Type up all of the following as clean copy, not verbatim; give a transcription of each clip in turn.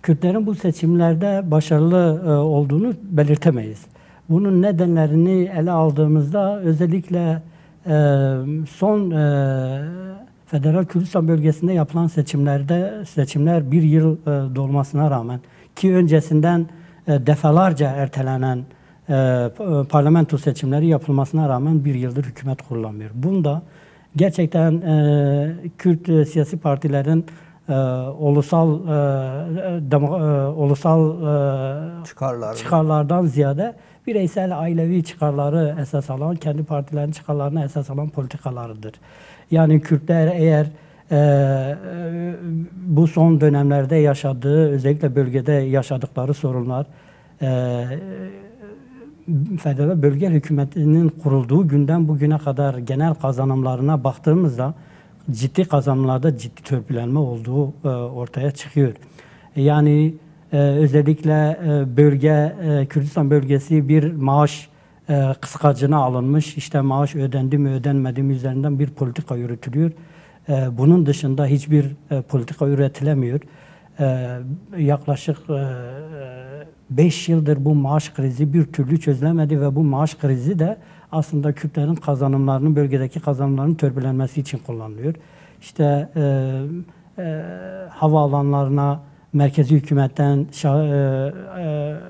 Kürtlerin bu seçimlerde başarılı olduğunu belirtemeyiz. Bunun nedenlerini ele aldığımızda özellikle son Federal Kürdistan bölgesinde yapılan seçimler bir yıl dolmasına rağmen ki öncesinden defalarca ertelenen parlamento seçimleri yapılmasına rağmen bir yıldır hükümet kurulamıyor. Bunda gerçekten Kürt siyasi partilerin ulusal çıkarlardan ziyade bireysel ailevi çıkarları esas alan, kendi partilerinin çıkarlarına esas alan politikalarıdır. Yani Kürtler eğer bu son dönemlerde yaşadığı, özellikle bölgede yaşadıkları sorunlar, federal bölge hükümetinin kurulduğu günden bugüne kadar genel kazanımlarına baktığımızda ciddi kazanımlarda ciddi törpülenme olduğu ortaya çıkıyor. Yani özellikle Kürdistan bölgesi bir maaş kıskacına alınmış. İşte maaş ödendi mi ödenmedi mi üzerinden bir politika yürütülüyor. Bunun dışında hiçbir politika üretilemiyor. Yaklaşık 5 yıldır bu maaş krizi bir türlü çözülemedi ve bu maaş krizi de aslında Kürtlerin kazanımlarının, bölgedeki kazanımlarının törpülenmesi için kullanılıyor. İşte havaalanlarına merkezi hükümetten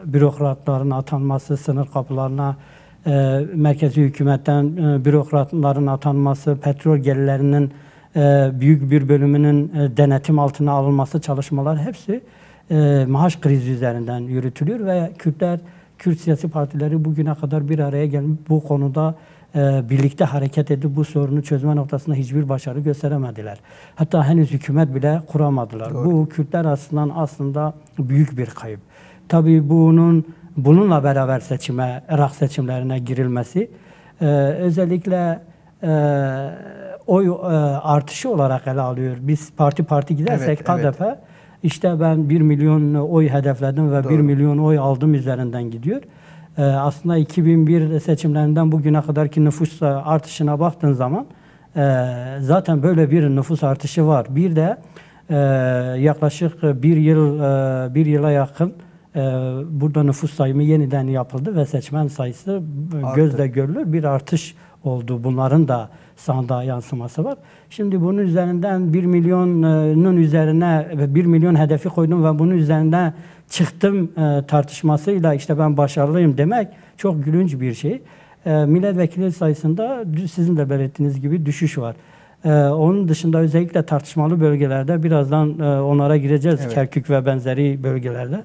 bürokratların atanması, sınır kapılarına merkezi hükümetten bürokratların atanması, petrol gelirlerinin büyük bir bölümünün denetim altına alınması çalışmalar hepsi maaş krizi üzerinden yürütülüyor ve Kürt siyasi partileri bugüne kadar bir araya gelip bu konuda birlikte hareket edip bu sorunu çözme noktasında hiçbir başarı gösteremediler. Hatta henüz hükümet bile kuramadılar. Doğru. Bu Kürtler açısından aslında büyük bir kayıp. Tabii bununla beraber Irak seçimlerine girilmesi özellikle oy artışı olarak ele alıyor. Biz parti gidersek KDP işte ben 1 milyon oy hedefledim ve 1 milyon oy aldım üzerinden gidiyor. Aslında 2001 seçimlerinden bugüne kadarki nüfus artışına baktığın zaman zaten böyle bir nüfus artışı var. Bir de yaklaşık bir yıla yakın burada nüfus sayımı yeniden yapıldı ve seçmen sayısı gözle görülür bir artış oldu. Bunların da sandığa yansıması var. Şimdi bunun üzerinden 1 milyonun üzerine 1 milyon hedefi koydum ve bunun üzerine çıktım tartışmasıyla işte ben başarılıyım demek çok gülünç bir şey. Milletvekili sayısında sizin de belirttiğiniz gibi düşüş var. Onun dışında özellikle tartışmalı bölgelerde birazdan onlara gireceğiz. Evet. Kerkük ve benzeri bölgelerde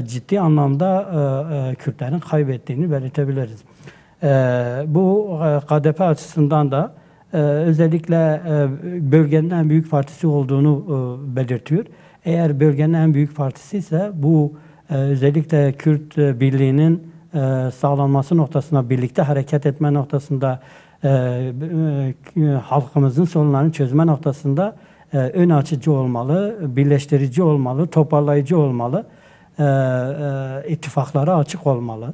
ciddi anlamda Kürtlerin kaybettiğini belirtebiliriz. Bu KDP açısından da özellikle bölgenin en büyük partisi olduğunu belirtiyor. Eğer bölgenin en büyük partisi ise bu özellikle Kürt birliğinin sağlanması noktasında, birlikte hareket etme noktasında, halkımızın sorunlarını çözme noktasında ön açıcı olmalı, birleştirici olmalı, toparlayıcı olmalı, ittifaklara açık olmalı.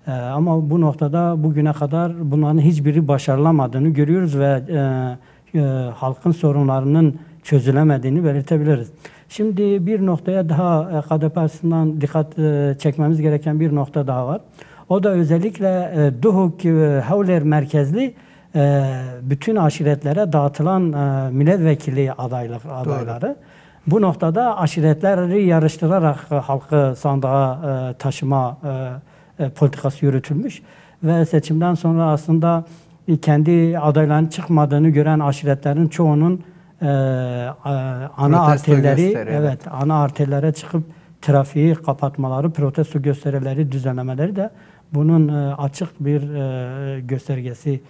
Ama bu noktada bugüne kadar bunların hiçbiri başarılamadığını görüyoruz ve halkın sorunlarının çözülemediğini belirtebiliriz. Şimdi bir noktaya daha KDP açısından dikkat çekmemiz gereken bir nokta daha var. O da özellikle Duhok ve Hawler merkezli bütün aşiretlere dağıtılan milletvekili adayları. Doğru. Bu noktada aşiretleri yarıştırarak halkı sandığa taşıma politikası yürütülmüş ve seçimden sonra aslında kendi adaylarının çıkmadığını gören aşiretlerin çoğunun ana arterlere çıkıp trafiği kapatmaları, protesto gösterileri düzenlemeleri de bunun açık bir göstergesi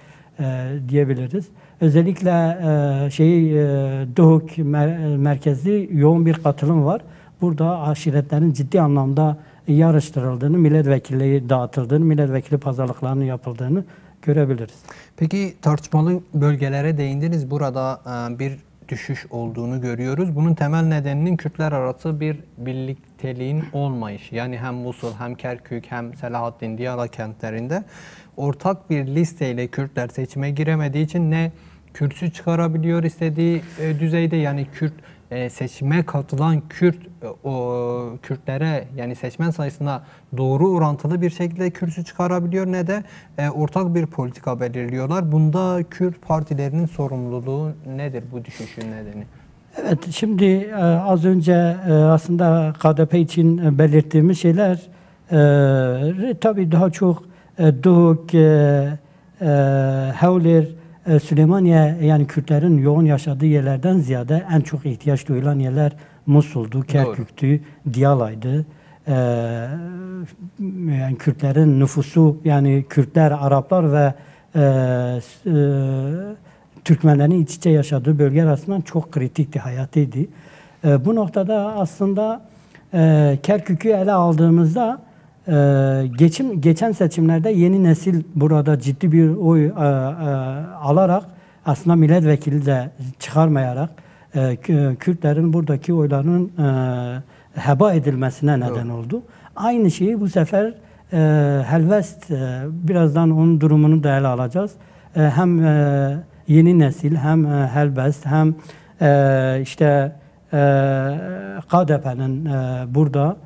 diyebiliriz. Özellikle Duhok merkezli yoğun bir katılım var. Burada aşiretlerin ciddi anlamda yarıştırıldığını, milletvekili dağıtıldığını, milletvekili pazarlıklarının yapıldığını görebiliriz. Peki tartışmalı bölgelere değindiniz. Burada bir düşüş olduğunu görüyoruz. Bunun temel nedeninin Kürtler arası bir birlikteliğin olmayışı. Yani hem Musul, hem Kerkük, hem Selahattin, Diyala kentlerinde ortak bir listeyle Kürtler seçime giremediği için ne kürsü çıkarabiliyor istediği düzeyde, yani Kürt seçime katılan Kürtlere yani seçmen sayısına doğru orantılı bir şekilde kürsü çıkarabiliyor ne de ortak bir politika belirliyorlar. Bunda Kürt partilerinin sorumluluğu nedir bu düşüşün nedeni? Evet, şimdi az önce aslında KDP için belirttiğimiz şeyler tabii daha çok Duhok, Hewler, Süleymaniye yani Kürtlerin yoğun yaşadığı yerlerden ziyade en çok ihtiyaç duyulan yerler Musul'du, Kerkük'tü, Diyalay'dı. Yani Kürtlerin nüfusu yani Kürtler, Araplar ve Türkmenlerin iç içe yaşadığı bölge arasından çok kritikti, hayatiydi. Bu noktada aslında Kerkük'ü ele aldığımızda geçen seçimlerde yeni nesil burada ciddi bir oy alarak aslında milletvekili de çıkarmayarak Kürtlerin buradaki oylarının heba edilmesine neden oldu. Aynı şeyi bu sefer Helvest birazdan onun durumunu da ele alacağız. Hem yeni nesil hem Helbest hem işte KDP'nin burada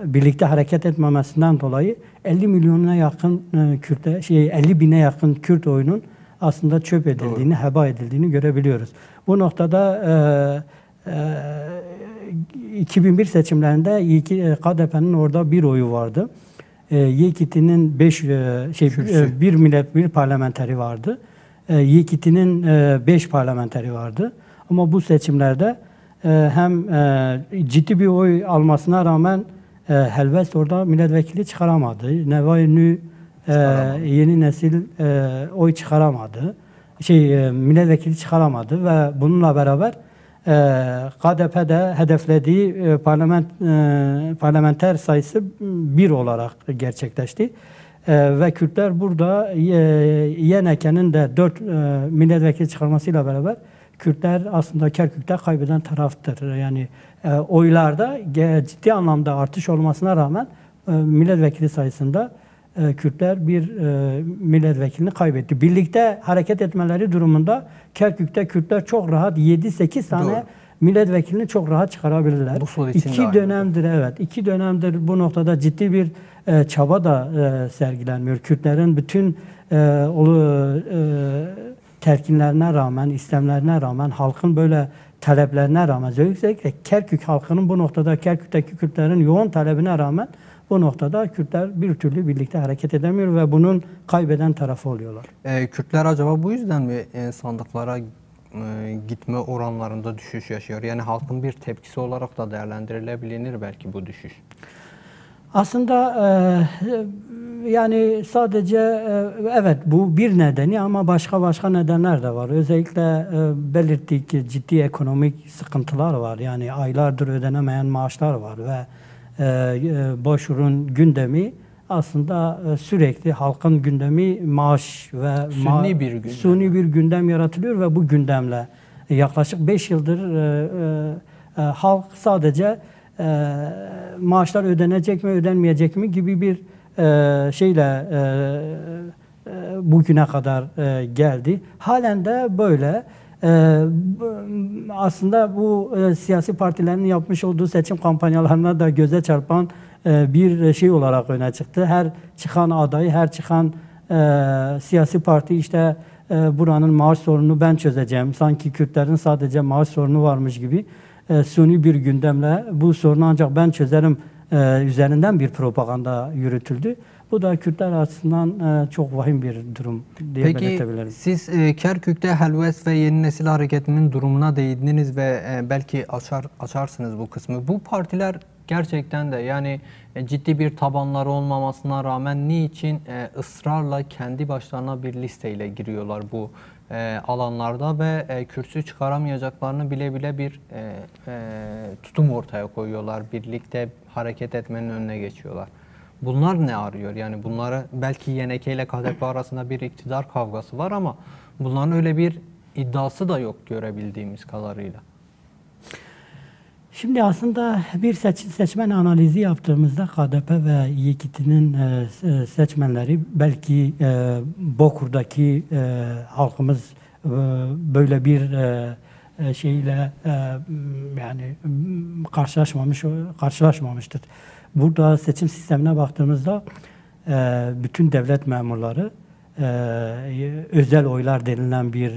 birlikte hareket etmemesinden dolayı 50 milyona yakın 50 bine yakın Kürt oyunun aslında çöp edildiğini, heba edildiğini görebiliyoruz. Bu noktada 2001 seçimlerinde KDP'nin orada bir oyu vardı. Yekiti'nin 1 milletvekili parlamenteri vardı. Yekiti'nin 5 parlamenteri vardı. Ama bu seçimlerde hem ciddi bir oy almasına rağmen Helvest orada milletvekili çıkaramadı. Nevai yeni nesil oy çıkaramadı. Milletvekili çıkaramadı ve bununla beraber KDP'de hedeflediği parlamenter sayısı 1 olarak gerçekleşti. Ve Kürtler burada YNK'nin de 4 milletvekili çıkarmasıyla beraber Kürtler aslında Kerkük'te kaybeden taraftır. Yani oylarda ciddi anlamda artış olmasına rağmen milletvekili sayısında Kürtler bir milletvekilini kaybetti. Birlikte hareket etmeleri durumunda Kerkük'te Kürtler çok rahat 7-8 tane milletvekilini çok rahat çıkarabilirler. İki dönemdir bu noktada ciddi bir çaba da sergilenmiyor. Kürtlerin bütün terkinlerine rağmen, istemlerine rağmen, halkın böyle taleplerine rağmen, özellikle Kerkük halkının bu noktada Kerkük'teki Kürtlerin yoğun talebine rağmen bu noktada Kürtler bir türlü birlikte hareket edemiyor ve bunun kaybeden tarafı oluyorlar. Kürtler acaba bu yüzden mi sandıklara gitme oranlarında düşüş yaşıyor? Yani halkın bir tepkisi olarak da değerlendirilebilir belki bu düşüş. Aslında yani sadece evet bu bir nedeni ama başka nedenler de var. Özellikle belirttik ki ciddi ekonomik sıkıntılar var. Yani aylardır ödenemeyen maaşlar var ve Başur'un gündemi aslında sürekli halkın gündemi maaş ve suni bir gündem yaratılıyor ve bu gündemle yaklaşık 5 yıldır halk sadece maaşlar ödenecek mi ödenmeyecek mi gibi bir şeyle bugüne kadar geldi. Halen de böyle. Aslında bu siyasi partilerin yapmış olduğu seçim kampanyalarına da göze çarpan bir şey olarak öne çıktı. Her çıkan aday, her çıkan siyasi parti işte buranın maaş sorununu ben çözeceğim. Sanki Kürtlerin sadece maaş sorunu varmış gibi suni bir gündemle bu sorunu ancak ben çözerim üzerinden bir propaganda yürütüldü. Bu da Kürtler açısından çok vahim bir durum diye belirtebilirim. Peki siz Kerkük'te Helvest ve Yeni Nesil Hareketi'nin durumuna değindiniz ve belki açarsınız bu kısmı. Bu partiler gerçekten de yani ciddi bir tabanları olmamasına rağmen niçin ısrarla kendi başlarına bir listeyle giriyorlar bu alanlarda ve kürsü çıkaramayacaklarını bile bile bir tutum ortaya koyuyorlar. Birlikte hareket etmenin önüne geçiyorlar. Bunlar ne arıyor? Yani bunları belki YNK ile KDP arasında bir iktidar kavgası var ama bunların öyle bir iddiası da yok görebildiğimiz kadarıyla. Şimdi aslında bir seçmen analizi yaptığımızda KDP ve YKİT'nin seçmenleri belki Bokur'daki halkımız böyle bir şeyle yani karşılaşmamıştır. Burada seçim sistemine baktığımızda bütün devlet memurları özel oylar denilen bir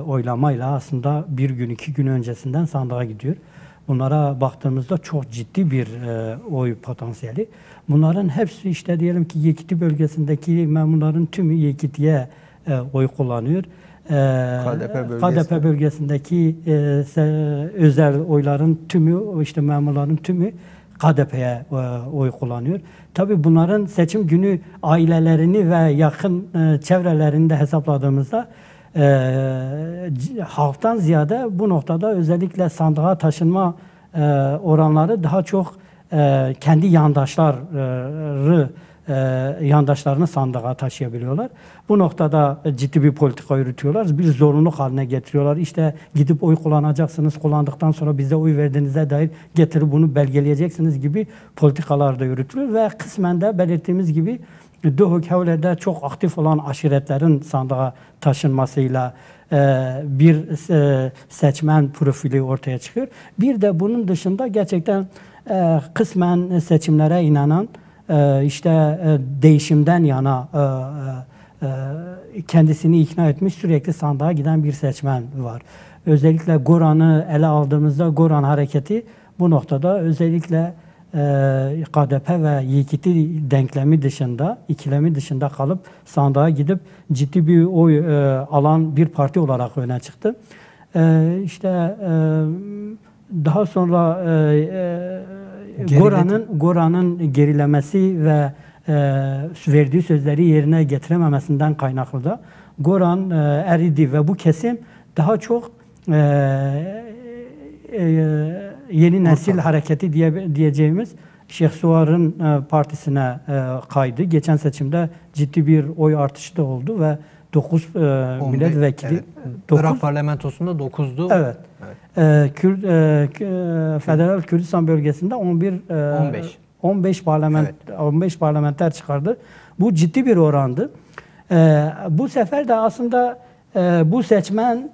oylamayla aslında bir gün, 2 gün öncesinden sandığa gidiyor. Bunlara baktığımızda çok ciddi bir oy potansiyeli. Bunların hepsi işte diyelim ki Yekiti bölgesindeki memurların tümü Yekiti'ye oy kullanıyor. KDP bölgesindeki özel oyların tümü, işte memurların tümü KDP'ye oy kullanıyor. Tabii bunların seçim günü ailelerini ve yakın çevrelerini de hesapladığımızda halktan ziyade bu noktada özellikle sandığa taşınma oranları daha çok kendi yandaşlarını sandığa taşıyabiliyorlar. Bu noktada ciddi bir politika yürütüyorlar. Bir zorunluluk haline getiriyorlar. İşte gidip oy kullanacaksınız. Kullandıktan sonra bize oy verdiğinize dair getirip bunu belgeleyeceksiniz gibi politikalar da yürütülüyor ve kısmen de belirttiğimiz gibi Duhok Havle'de çok aktif olan aşiretlerin sandığa taşınmasıyla bir seçmen profili ortaya çıkıyor. Bir de bunun dışında gerçekten kısmen seçimlere inanan, işte değişimden yana kendisini ikna etmiş, sürekli sandığa giden bir seçmen var. Özellikle Goran'ı ele aldığımızda Goran hareketi bu noktada özellikle KDP ve Yekiti denklemi dışında, ikilemi dışında kalıp sandığa gidip ciddi bir oy alan bir parti olarak öne çıktı. İşte daha sonra Goran'ın gerilemesi ve verdiği sözleri yerine getirememesinden kaynaklı da Goran eridi ve bu kesim daha çok yeni nesil hareketi diyeceğimiz Şeyh Suvar'ın partisine kaydı. Geçen seçimde ciddi bir oy artışı da oldu ve 9 milletvekili. Evet. Irak parlamentosunda 9'du. Evet. Federal Kürdistan bölgesinde 15 parlamenter çıkardı. Bu ciddi bir orandı. Bu sefer de aslında bu seçmen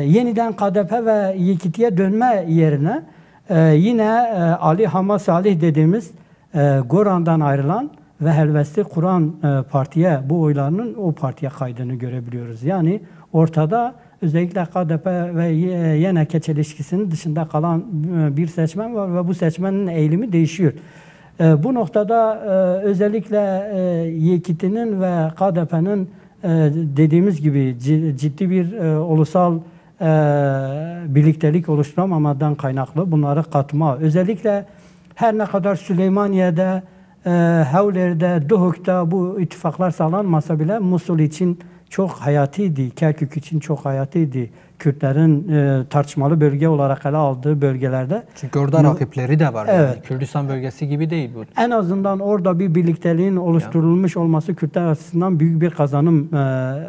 yeniden KDP ve Yekiti'ye dönme yerine yine Ali Hama Salih dediğimiz Goran'dan ayrılan ve helvesti kuran partiye, bu oylarının o partiye kaydığını görebiliyoruz. Yani ortada özellikle KDP ve YNK çelişkisinin dışında kalan bir seçmen var ve bu seçmenin eğilimi değişiyor. Bu noktada özellikle Yekiti'nin ve KDP'nin dediğimiz gibi ciddi bir ulusal birliktelik oluşturamamadan kaynaklı bunları katma. Özellikle her ne kadar Süleymaniye'de, Havler'de, Duhok'ta bu ittifaklar sağlanmasa bile Musul için çok hayatiydi, Kerkük için çok hayatiydi. Kürtlerin tartışmalı bölge olarak ele aldığı bölgelerde. Çünkü orada rakipleri de var. Evet. Yani Kürdistan bölgesi gibi değil bu. En azından orada bir birlikteliğin oluşturulmuş olması Kürtler açısından büyük bir kazanım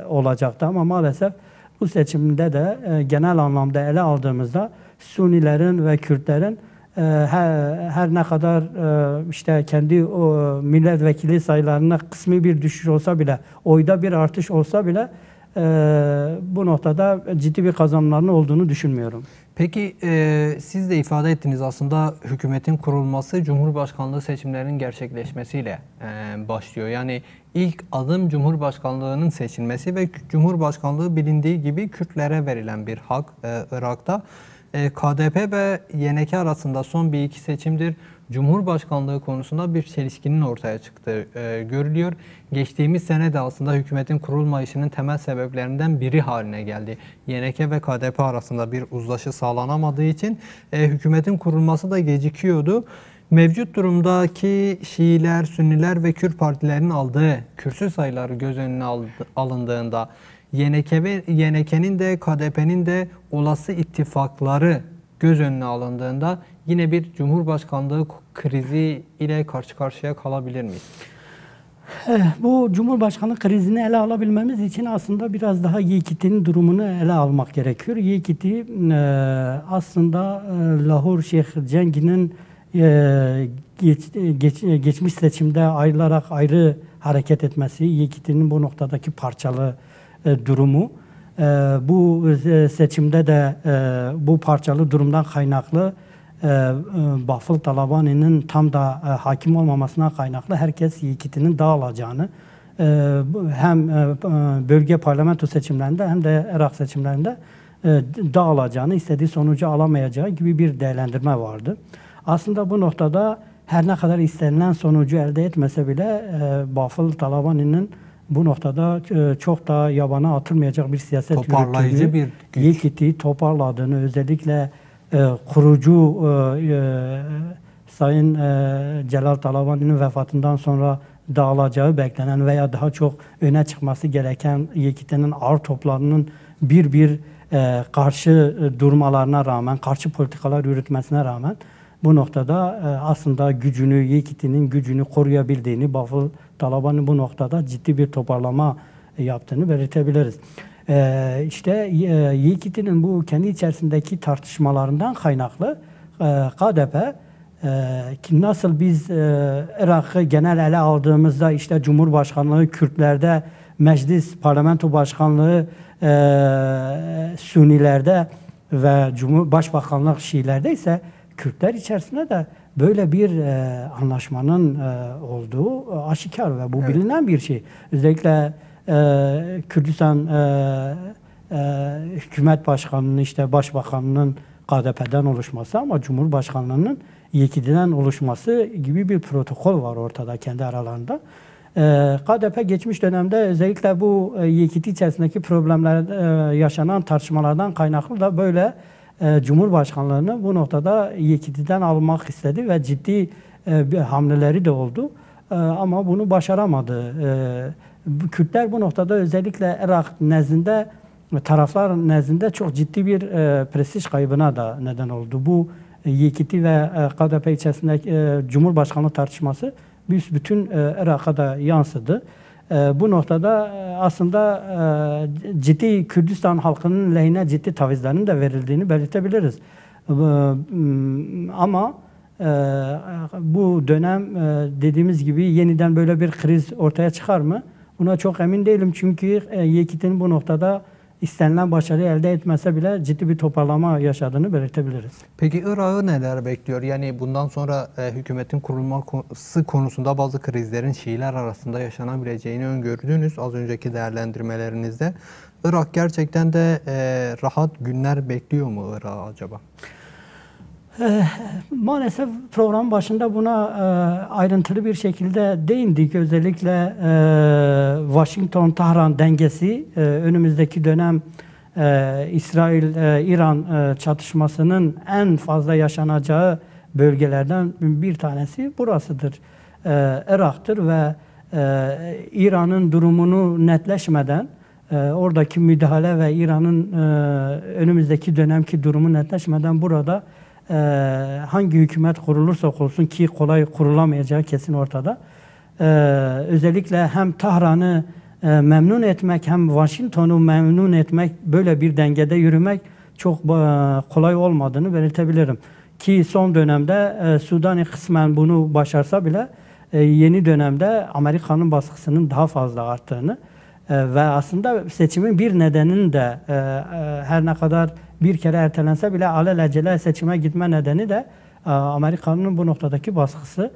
olacaktı. Ama maalesef bu seçimde de genel anlamda ele aldığımızda Sunilerin ve Kürtlerin her ne kadar işte kendi o milletvekili sayılarına kısmi bir düşüş olsa bile, oyda bir artış olsa bile bu noktada ciddi bir kazanımların olduğunu düşünmüyorum. Peki siz de ifade ettiniz, aslında hükümetin kurulması Cumhurbaşkanlığı seçimlerinin gerçekleşmesiyle başlıyor. Yani ilk adım Cumhurbaşkanlığının seçilmesi ve Cumhurbaşkanlığı bilindiği gibi Kürtlere verilen bir hak Irak'ta. KDP ve YNK arasında son bir iki seçimdir Cumhurbaşkanlığı konusunda bir çelişkinin ortaya çıktığı görülüyor. Geçtiğimiz sene de aslında hükümetin kurulmayışının temel sebeplerinden biri haline geldi. YNK ve KDP arasında bir uzlaşı sağlanamadığı için hükümetin kurulması da gecikiyordu. Mevcut durumdaki Şiiler, Sünniler ve Kürt partilerinin aldığı kürsü sayıları göz önüne alındığında YNK'nin de KDP'nin de olası ittifakları göz önüne alındığında yine bir Cumhurbaşkanlığı krizi ile karşı karşıya kalabilir miyiz? Bu Cumhurbaşkanlığı krizini ele alabilmemiz için aslında biraz daha Yekiti'nin durumunu ele almak gerekiyor. Yekiti aslında Lahor Şeyh Cengi'nin geçmiş seçimde ayrılarak ayrı hareket etmesi, Yekiti'nin bu noktadaki parçalı durumu Bu seçimde de bu parçalı durumdan kaynaklı Bafıl Talabani'nin tam da hakim olmamasına kaynaklı herkes Yekiti'nin dağılacağını hem bölge parlamento seçimlerinde hem de Irak seçimlerinde dağılacağını, istediği sonucu alamayacağı gibi bir değerlendirme vardı. Aslında bu noktada her ne kadar istenilen sonucu elde etmese bile Bafıl Talabani'nin bu noktada çok da yabana atılmayacak bir siyaset toparlayıcı bir güç. Yekiti'yi toparladığını, özellikle kurucu Sayın Celal Talabani'nin vefatından sonra dağılacağı beklenen veya daha çok öne çıkması gereken Yekiti'nin ağır toplarının bir karşı durmalarına rağmen, karşı politikalar yürütmesine rağmen bu noktada aslında gücünü, Yekiti'nin gücünü koruyabildiğini, Bafıl Talabani bu noktada ciddi bir toparlama yaptığını belirtebiliriz. İşte Yekiti'nin bu kendi içerisindeki tartışmalarından kaynaklı KDP ki nasıl biz Irak'ı genel ele aldığımızda işte Cumhurbaşkanlığı Kürtlerde, meclis, parlamento başkanlığı Sünnilerde ve Başbakanlık Şiilerde ise Kürtler içerisinde de böyle bir anlaşmanın olduğu aşikar ve bu bilinen bir şey. Özellikle Kürdistan hükümet başkanının, işte başbakanının KDP'den oluşması ama Cumhurbaşkanlığının Yekiti'den oluşması gibi bir protokol var ortada kendi aralarında. KDP geçmiş dönemde özellikle bu Yekiti içerisindeki problemler, yaşanan tartışmalardan kaynaklı da böyle Cumhurbaşkanlığını bu noktada Yekiti'den almak istedi ve ciddi bir hamleleri de oldu. Ama bunu başaramadı. Kürtler bu noktada özellikle Irak nezdinde, taraflar nezdinde çok ciddi bir prestij kaybına da neden oldu. Bu Yekiti ve KDP içerisindeki Cumhurbaşkanlığı tartışması bütün Irak'a da yansıdı. Bu noktada aslında ciddi Kürdistan halkının lehine ciddi tavizlerin de verildiğini belirtebiliriz. Ama bu dönem dediğimiz gibi yeniden böyle bir kriz ortaya çıkar mı? Buna çok emin değilim çünkü Yekiti'nin bu noktada istenilen başarıyı elde etmese bile ciddi bir toparlama yaşadığını belirtebiliriz. Peki Irak'ı neler bekliyor? Yani bundan sonra hükümetin kurulması konusunda bazı krizlerin Şiiler arasında yaşanabileceğini öngördünüz az önceki değerlendirmelerinizde. Irak gerçekten de rahat günler bekliyor mu Irak'ı acaba? Maalesef program başında buna ayrıntılı bir şekilde değindik. Özellikle Washington-Tahran dengesi önümüzdeki dönem İsrail-İran çatışmasının en fazla yaşanacağı bölgelerden bir tanesi burasıdır. Irak'tır ve İran'ın durumunu netleşmeden oradaki müdahale ve İran'ın önümüzdeki dönemki durumu netleşmeden burada hangi hükümet kurulursa olsun ki kolay kurulamayacağı kesin ortada. Özellikle hem Tahran'ı memnun etmek hem Washington'u memnun etmek, böyle bir dengede yürümek çok kolay olmadığını belirtebilirim. Ki son dönemde Sudan'ı kısmen bunu başarsa bile yeni dönemde Amerika'nın baskısının daha fazla arttığını ve aslında seçimin bir nedeninin de her ne kadar bir kere ertelense bile alelacele seçime gitme nedeni de Amerika'nın bu noktadaki baskısı.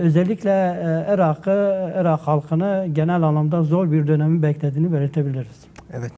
Özellikle Irak halkını genel anlamda zor bir dönemi beklediğini belirtebiliriz. Evet.